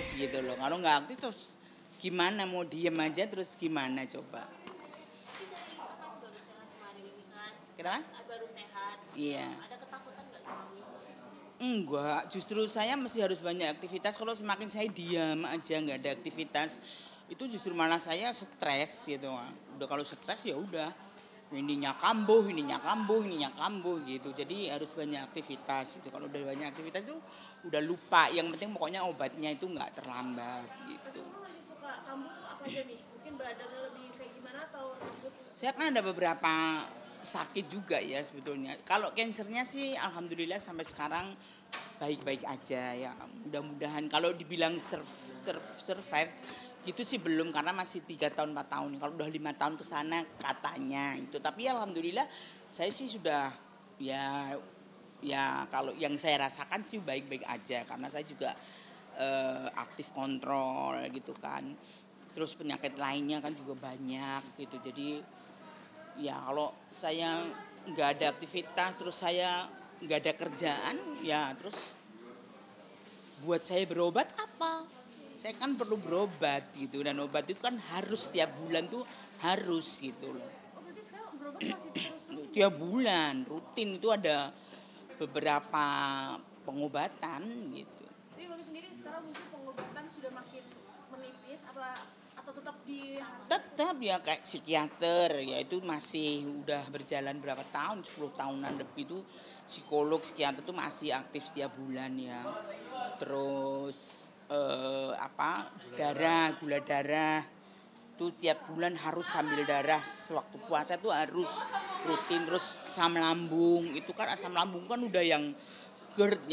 aktivis gitu loh. Kalau nggak aktif terus gimana, mau diem aja terus gimana coba. Tapi dari kan kamu baru sehat kemarin ini kan, Kenapa? baru sehat. Iya. Ada ketakutan nggak sama itu? Enggak, justru saya masih harus banyak aktivitas. Kalau semakin saya diam aja nggak ada aktivitas, itu justru malah saya stres gitu. Udah kalau stres ya udah, ininya kambuh gitu. Jadi harus banyak aktivitas gitu. Kalau udah banyak aktivitas itu udah lupa. Yang penting pokoknya obatnya itu nggak terlambat Tapi gitu. kamu lebih suka kambuh tuh apa aja nih? Mungkin badannya lebih kayak gimana atau rambut? Saya kan ada beberapa sakit juga ya sebetulnya. Kalau kansernya sih alhamdulillah sampai sekarang baik-baik aja ya. Mudah-mudahan kalau dibilang survive gitu sih belum karena masih 3 tahun 4 tahun. Kalau udah 5 tahun ke sana katanya itu. Tapi alhamdulillah saya sih sudah ya kalau yang saya rasakan sih baik-baik aja karena saya juga aktif kontrol gitu kan. Terus penyakit lainnya kan juga banyak gitu. Jadi ya kalau saya nggak ada aktivitas terus saya nggak ada kerjaan ya terus buat saya berobat apa? Saya kan perlu berobat gitu dan obat itu kan harus tiap bulan tuh harus gitu loh. Oh berarti sekarang berobat masih terus rutin? Tiap bulan rutin itu ada beberapa pengobatan gitu. Tapi Mami sendiri sekarang mungkin pengobatan sudah makin menipis apa atau tetap di Tetap ya kayak psikiater ya itu masih udah berjalan berapa tahun 10 tahunan lebih itu psikolog psikiater itu masih aktif setiap bulan ya. Terus gula darah tuh tiap bulan harus sambil darah sewaktu puasa tuh harus rutin. Terus asam lambung itu kan asam lambung kan udah yang GERD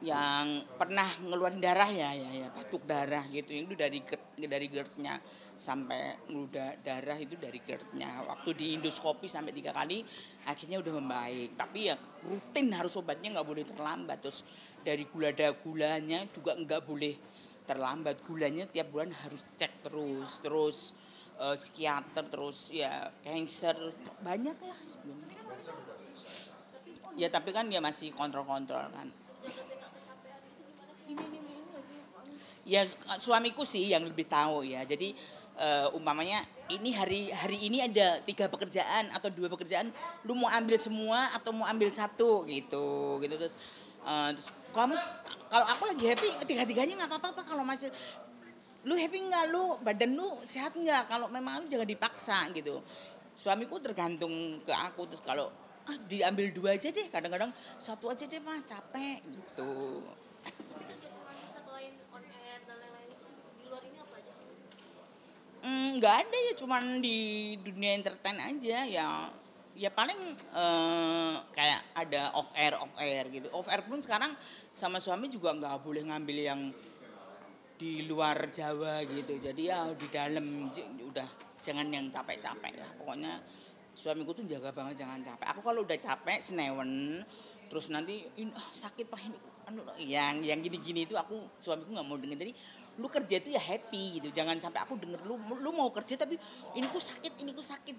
yang pernah ngeluarin darah ya batuk darah gitu itu dari GERD-nya sampai ngeludah darah itu dari GERD-nya waktu di endoskopi sampai 3 kali akhirnya udah membaik tapi ya rutin harus obatnya nggak boleh terlambat terus dari gulanya juga nggak boleh terlambat gulanya tiap bulan harus cek terus psikiater terus ya cancer banyak lah ya tapi kan dia masih kontrol kan. ini nggak sih Mami? Ya suamiku sih yang lebih tahu ya. Jadi umpamanya ini hari ini ada 3 pekerjaan atau 2 pekerjaan, lu mau ambil semua atau mau ambil satu gitu terus kamu kalau aku lagi happy tiga-tiganya nggak apa-apa kalau masih lu happy nggak lu badan lu sehat nggak kalau memang lu jangan dipaksa gitu. Suamiku tergantung ke aku terus kalau diambil 2 aja deh kadang-kadang 1 aja deh mah capek gitu. Tapi kegiatan Mami selain on air dan lain-lain itu di luar ini apa aja sih? Nggak ada ya cuman di dunia entertain aja ya paling kayak ada off air gitu off air pun sekarang sama suami juga nggak boleh ngambil yang di luar Jawa gitu jadi ya di dalam udah jangan yang capek-capek lah pokoknya suamiku tuh jaga banget jangan capek aku kalau udah capek senewen terus nanti sakit pak ini yang gini-gini itu aku suamiku nggak mau denger jadi lu kerja itu ya happy gitu jangan sampai aku denger lu mau kerja tapi ini ku sakit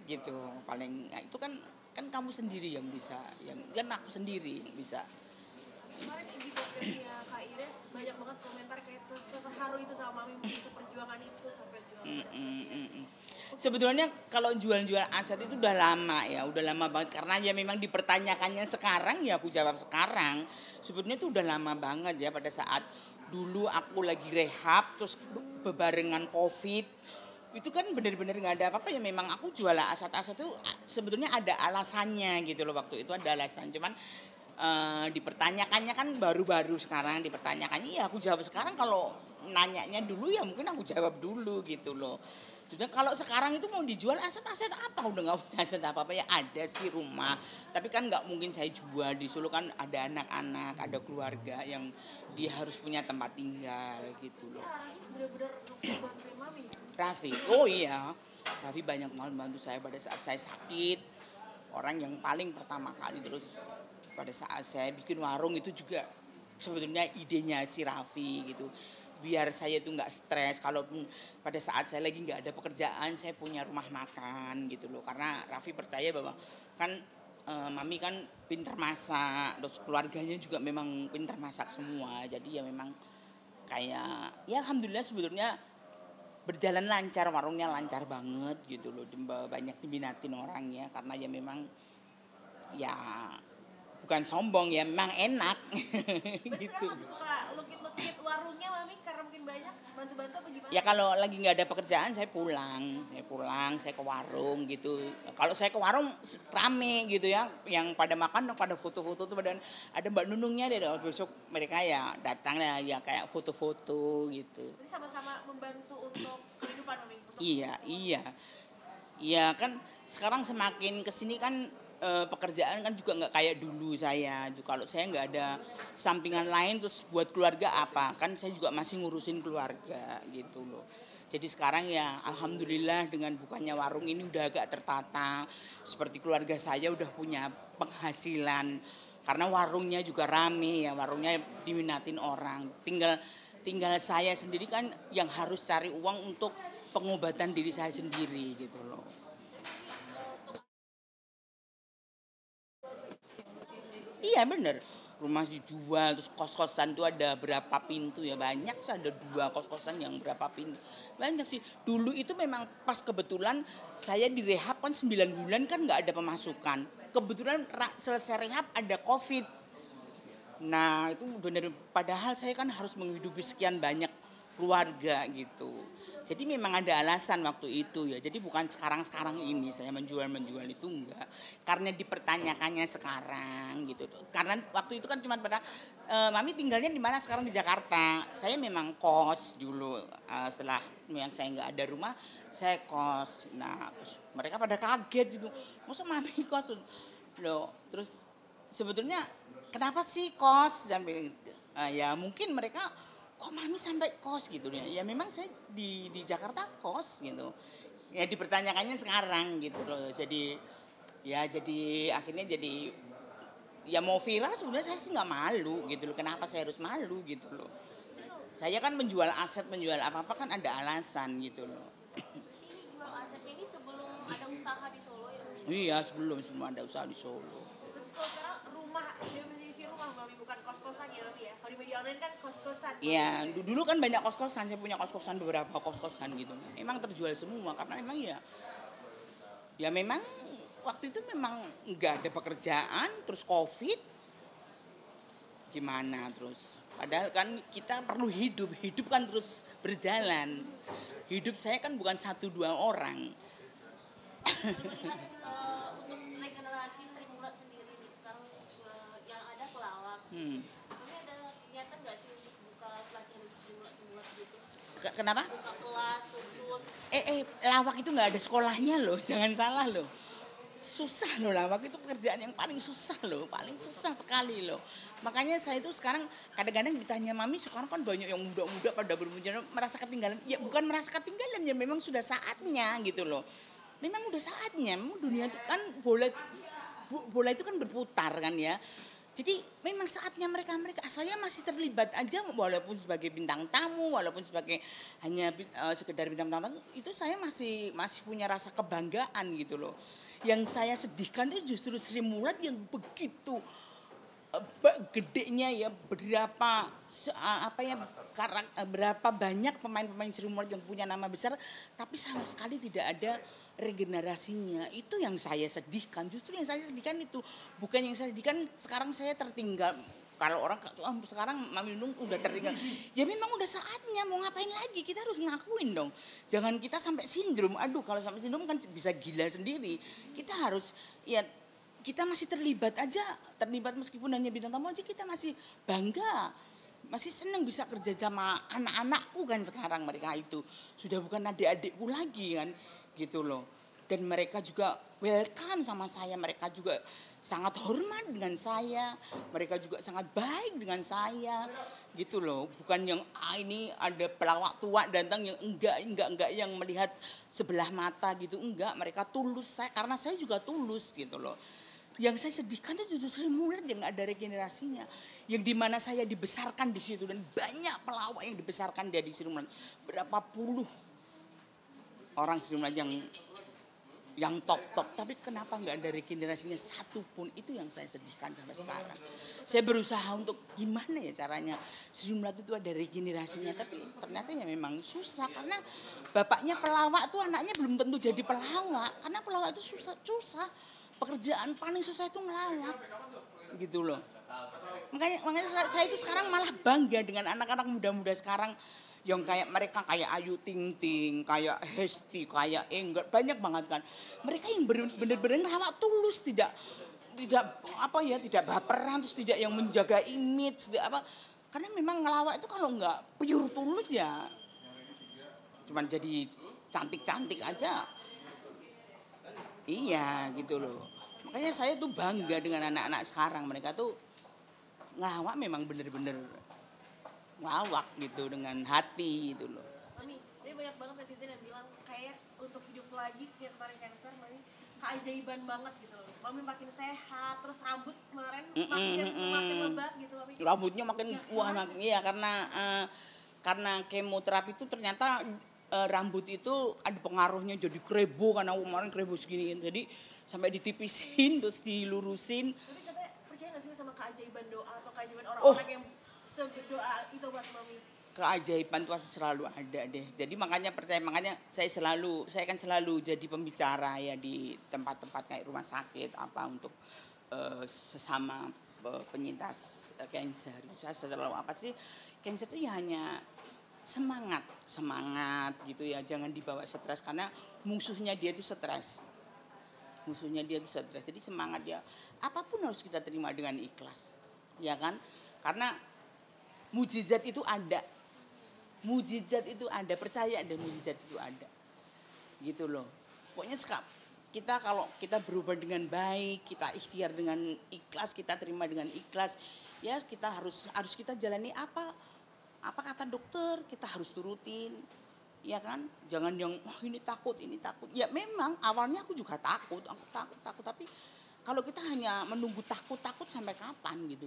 gitu paling nah, itu kan kamu sendiri yang bisa yang kan aku sendiri yang bisa. Kemarin di podcastnya Kak Ires banyak banget komentar kayak terharu itu sama Mami mungkin seperjuangan itu sampai jual Sebetulnya kalau jual-jual aset itu udah lama banget karena ya memang dipertanyakannya sekarang ya aku jawab sekarang. Sebetulnya itu udah lama banget ya pada saat dulu aku lagi rehab terus bebarengan Covid. Itu kan benar-benar nggak ada apa-apa ya memang aku jual aset-aset itu sebetulnya ada alasannya gitu loh waktu itu ada alasan cuman dipertanyakannya kan baru-baru sekarang dipertanyakannya ya aku jawab sekarang kalau nanyanya dulu ya mungkin aku jawab dulu gitu loh. Sudah kalau sekarang itu mau dijual aset-aset apa udah nggak punya aset apa-apa ya ada sih rumah tapi kan nggak mungkin saya jual di Solo kan ada anak-anak ada keluarga yang dia harus punya tempat tinggal gitu loh. Raffi bener-bener bantuin Mami. Raffi, oh iya Raffi banyak bantu saya pada saat saya sakit orang yang paling pertama kali terus pada saat saya bikin warung itu juga sebetulnya idenya si Raffi gitu biar saya tuh nggak stres kalaupun pada saat saya lagi nggak ada pekerjaan saya punya rumah makan gitu loh karena Raffi percaya bahwa kan Mami kan pinter masak, terus keluarganya juga memang pinter masak semua. Jadi ya memang kayak ya alhamdulillah sebetulnya berjalan lancar, warungnya lancar banget gitu loh. Banyak diminatin orang ya karena ya memang ya bukan sombong ya memang enak Berarti gitu. sekarang masih suka lukit-lukit warungnya Mami karena mungkin banyak bantu-bantu apa gimana? Ya kalau lagi nggak ada pekerjaan saya pulang, saya ke warung gitu. Kalau saya ke warung rame gitu ya, yang pada makan, pada foto-foto tuh pada ada Mbak Nunungnya deh. Besok mereka ya datang ya kayak foto-foto gitu. Jadi sama-sama membantu untuk kehidupan Mami. Untuk Iya, iya. Iya kan sekarang semakin kesini kan pekerjaan kan juga nggak kayak dulu saya. Kalau saya nggak ada sampingan lain terus buat keluarga apa? Kan saya juga masih ngurusin keluarga gitu loh. Jadi sekarang ya alhamdulillah dengan bukannya warung ini udah agak tertata. Seperti keluarga saya udah punya penghasilan. Karena warungnya juga rame ya, warungnya diminatin orang. Tinggal saya sendiri kan yang harus cari uang untuk pengobatan diri saya sendiri gitu loh. Iya bener, rumah dijual, terus kos-kosan tuh ada berapa pintu ya, banyak sih ada 2 kos-kosan yang berapa pintu. Banyak sih, dulu itu memang pas kebetulan saya direhab kan 9 bulan kan nggak ada pemasukan. Kebetulan selesai rehab ada Covid. Nah itu benar padahal saya kan harus menghidupi sekian banyak keluarga gitu. Jadi memang ada alasan waktu itu ya. Jadi bukan sekarang-sekarang ini saya menjual itu enggak. Karena dipertanyakannya sekarang gitu. Karena waktu itu kan cuma pada Mami tinggalnya di mana sekarang di Jakarta. Saya memang kos dulu setelah yang saya nggak ada rumah saya kos. Nah, terus mereka pada kaget gitu. Masa Mami kos loh. Terus sebetulnya kenapa sih kos sampai ya mungkin mereka kok Mami sampai kos gitu ya. Ya memang saya di Jakarta kos gitu. Ya dipertanyakannya sekarang gitu loh. Jadi akhirnya jadi ya mau viral sebenarnya saya sih nggak malu gitu loh. Kenapa saya harus malu gitu loh. Saya kan menjual aset, menjual apa-apa kan ada alasan gitu loh. Ini jual asetnya ini sebelum ada usaha di Solo ya? Iya sebelum ada usaha di Solo. Terus kalau sekarang rumah, definisi rumah Mami bukan kos-kosan ya Mami ya. Kalau di media online kan kos-kosan. Iya, dulu kan banyak kos-kosan, saya punya kos-kosan beberapa kos-kosan gitu. Emang terjual semua karena memang ya memang waktu itu memang nggak ada pekerjaan, terus Covid, gimana terus. Padahal kan kita perlu hidup kan terus berjalan. Hidup saya kan bukan 1-2 orang. Melihat untuk regenerasi Sri Mulat sendiri nih sekarang yang ada pelawak. Hmm. Kami ada niatan nggak sih untuk buka pelatihan untuk Sri Mulat gitu? Kenapa? Buka kelas, kursus. Lawak itu nggak ada sekolahnya loh, jangan salah loh. Susah loh lawak itu pekerjaan yang paling susah loh, paling susah sekali loh. Makanya saya itu sekarang kadang-kadang ditanya Mami sekarang kan banyak yang muda-muda pada bermunculan merasa ketinggalan. Ya bukan merasa ketinggalan ya memang sudah saatnya gitu loh. Memang udah saatnya, memang dunia itu kan bola itu kan berputar kan ya. Jadi memang saatnya mereka saya masih terlibat aja walaupun sebagai bintang tamu, walaupun sebagai hanya sekedar bintang tamu itu saya masih punya rasa kebanggaan gitu loh. Yang saya sedihkan itu justru Sri Mulat yang begitu gedenya ya berapa banyak pemain-pemain Sri Mulat yang punya nama besar tapi sama sekali tidak ada regenerasinya. Itu yang saya sedihkan. Justru yang saya sedihkan itu bukan yang saya sedihkan sekarang saya tertinggal. Kalau orang sekarang Mami Nunung udah tertinggal. Ya memang udah saatnya mau ngapain lagi kita harus ngakuin dong. Jangan kita sampai sindrom. Aduh kalau sampai sindrom kan bisa gila sendiri. Kita harus ya kita masih terlibat meskipun hanya bintang tamu aja kita masih bangga. Masih senang bisa kerja sama anak-anakku kan sekarang mereka itu. Sudah bukan adik-adikku lagi kan gitu loh. Dan mereka juga welcome sama saya, mereka juga sangat hormat dengan saya, mereka juga sangat baik dengan saya gitu loh. Bukan yang ini ada pelawak tua datang yang enggak yang melihat sebelah mata gitu, enggak, mereka tulus karena saya juga tulus gitu loh. Yang saya sedihkan itu justru Sri Mulat yang nggak ada regenerasinya, yang dimana saya dibesarkan di situ dan banyak pelawak yang dibesarkan dari Sri Mulat, berapa puluh orang Sri Mulat yang yang top-top, tapi kenapa nggak ada regenerasinya satu pun, itu yang saya sedihkan sampai sekarang. Saya berusaha untuk gimana ya caranya Sri Mulat itu ada regenerasinya, tapi ternyata ya memang susah karena bapaknya pelawak tuh anaknya belum tentu jadi pelawak, karena pelawak itu susah, pekerjaan paling susah itu ngelawak, gitu loh. Makanya saya itu sekarang malah bangga dengan anak-anak muda-muda sekarang yang kayak mereka kayak Ayu Ting Ting, kayak Hesti, kayak Enggar, banyak banget kan. Mereka yang benar-benar ngelawak tulus, tidak apa ya, tidak baperan, terus tidak yang menjaga image, tidak apa. Karena memang ngelawak itu kalau nggak pure tulus ya cuman jadi cantik-cantik aja. Iya gitu loh. Makanya saya tuh bangga dengan anak-anak sekarang, mereka tuh ngelawak memang bener-bener ngelawak gitu dengan hati gitu loh. Mami, ini banyak banget netizen yang bilang kayak untuk hidup lagi kayak kemarin cancer, Mami keajaiban banget gitu loh. Mami makin sehat, terus rambut kemarin makin lebat gitu, Mami. Rambutnya makin wah makin iya karena kemoterapi itu ternyata rambut itu ada pengaruhnya jadi krebo, karena kemarin krebo segini, jadi sampai ditipisin terus dilurusin. Tapi katanya percaya nggak sih sama keajaiban doa atau keajaiban Oh, orang-orang yang berdoa itu buat Mami? keajaiban itu pasti selalu ada deh. Jadi makanya saya kan selalu jadi pembicara ya di tempat-tempat kayak rumah sakit apa untuk sesama penyintas cancer. Saya selalu apa sih, cancer itu ya hanya semangat gitu ya, jangan dibawa stres karena musuhnya dia itu stres. Jadi semangat dia, apapun harus kita terima dengan ikhlas, ya kan? Karena mujizat itu ada, percaya ada mujizat itu ada, gitu loh. Pokoknya kita kalau kita berubah dengan baik, kita ikhtiar dengan ikhlas, kita terima dengan ikhlas, ya kita harus kita jalani apa kata dokter, kita harus turutin, ya kan? Jangan yang ini takut. Ya memang awalnya aku juga takut, tapi kalau kita hanya menunggu takut sampai kapan gitu.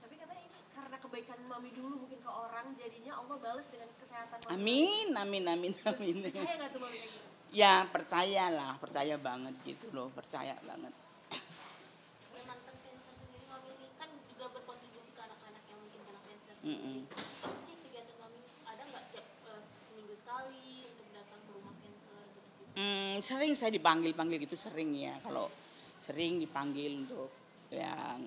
Tapi katanya ini karena kebaikan Mami dulu mungkin ke orang, jadinya Allah balas dengan kesehatan Mami. Amin. Percaya nggak tuh Mami kayak gitu? Ya percaya banget gitu loh, percaya banget. mantan cancer sendiri, Mami ini kan juga berkontribusi ke anak-anak yang mungkin kena cancer sendiri. Apa sih kegiatan Mami? Ada nggak tiap seminggu sekali untuk datang ke rumah cancer gitu? Sering saya dipanggil gitu, sering ya. Kalau sering dipanggil untuk yang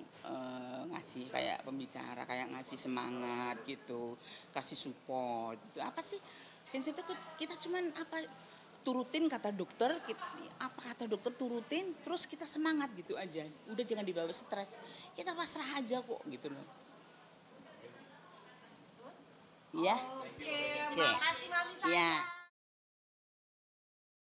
ngasih kayak pembicara, kayak ngasih semangat gitu, kasih support gitu. Apa sih cancer itu kita cuman turutin kata dokter, apa kata dokter turutin, terus kita semangat gitu aja. Udah jangan dibawa stres, kita pasrah aja kok gitu loh. Iya. Oke, makasih Mami.